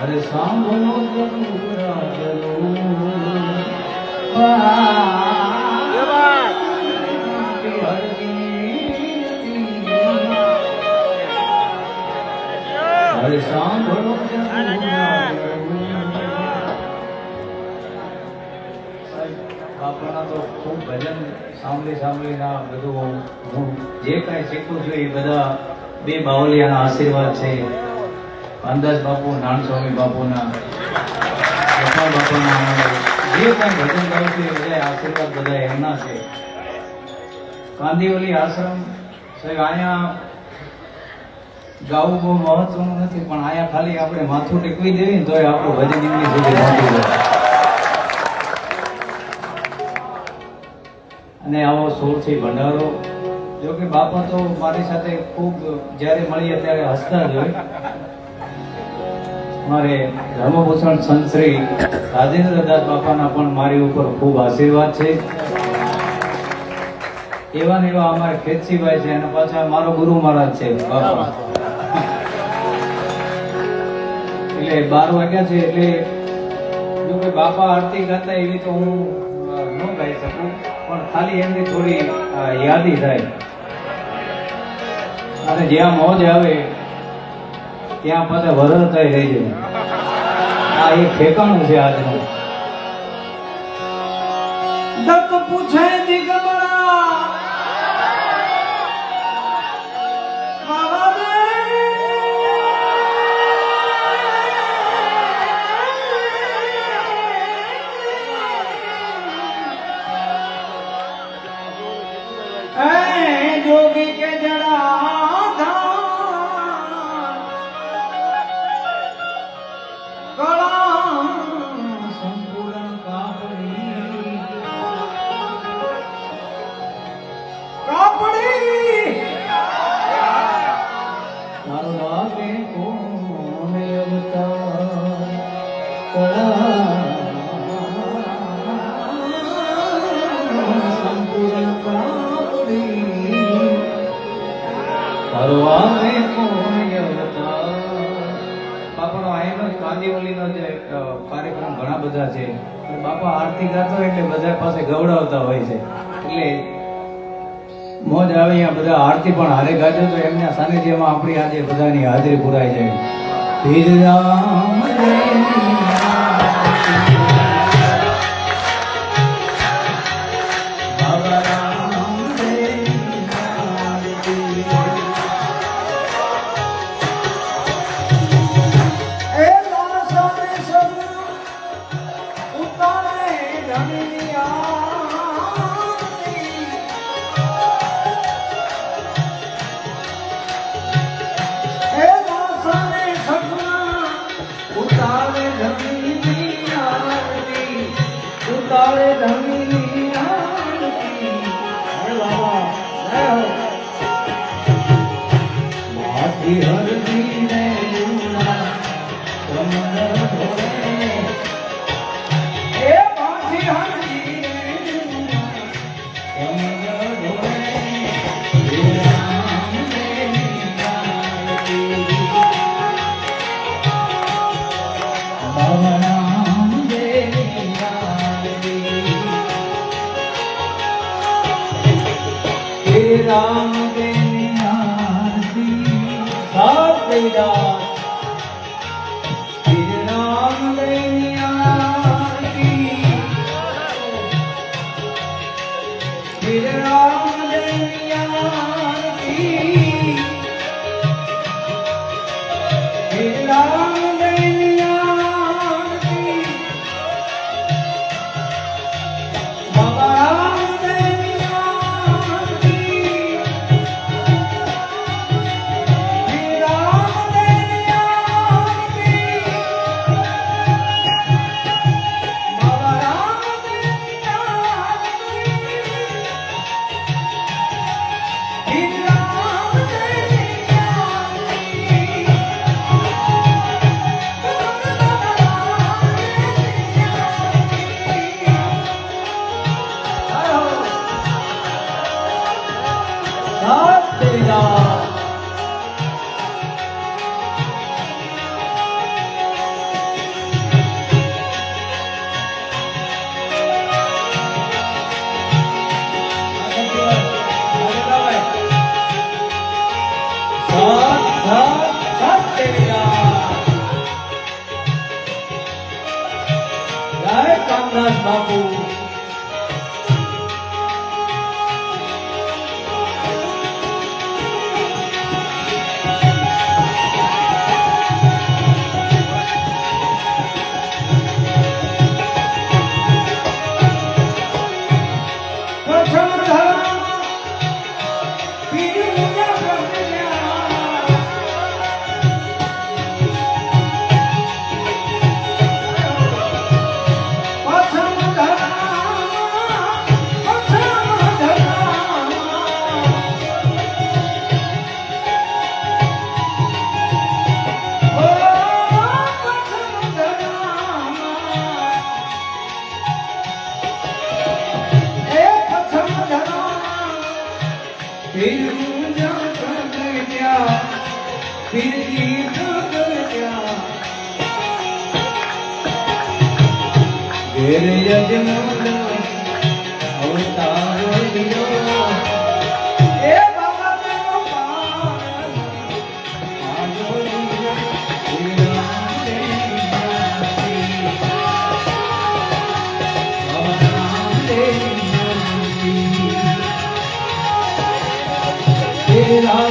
અરે સાંભળો જનુરા અરે સાંભળો બાપાના તો ખૂબ ભજન સાંભળીને બધું હું જે કાંઈ શીખું છું એ બધા બે બાવલિયાના આશીર્વાદ છે. અંદાજ બાપુ, નાનસ્વામી બાપુના, ગોપાલ બાપાના, જે કાંઈ ભજન ગાઉં છું એ બધા આશીર્વાદ બધા એમના છે. કાંદીવલી આશ્રમ સાહેબ અહીંયા ગાવું બહુ મહત્વનું નથી, પણ અહીંયા ખાલી આપણે માથું ટેકવી દેવી તો આપણું ભજન એમની સુધી પહોંચી જાય. અને આવો સોળથી ભંડારો, જો કે બાપા તો મારી સાથે ખૂબ જ્યારે મળીએ ત્યારે હસતા જ હોય. મારે ધર્મભૂષણ સંત શ્રી રાજેન્દ્રદાસ બાપાના પણ મારી ઉપર ખૂબ આશીર્વાદ છે. એવા ને એવા અમારે ખેતસીભાઈ છે અને પાછા મારો ગુરુ મહારાજ છે બાપા. એટલે 12 વાગ્યા છે એટલે જો કે બાપા આરતી ગાતા એવી તો હું ન ગાઈ શકું, પણ ખાલી એમની થોડી યાદી થાય. અને જ્યાં મોજ આવે ત્યાં પાછા વરણતા રહી જાય. આ એક ઠેકાણું છે આજનું. દત્ત પૂછે દિગંબરા જોગી કે જડા કળા સંપૂર્ણ કાપડી મારો લાગે કોને અવતાર કળા સંપૂર્ણ કાપડી તારો આવે કોને અવતાર. બાપાનો આયનો કાંદીવલીનો જે કાર્યક્રમ ઘણા બધા છે. બાપા આરતી ગાતો એટલે બધા પાસે ગવડાવતા હોય છે, એટલે મોજ આવે. અહીંયા બધા આરતી પણ હારે ગાજો તો એમના સાનિધ્યમાં આપણી આજે બધાની હાજરી પુરાઈ જાય. ધીર રામ राम के निहारती साथ तेरा राम के निहारती राम के निहारती राम के निहारती बाबा સત્યનારાયણ. જય કામદાસ બાપુ. Ram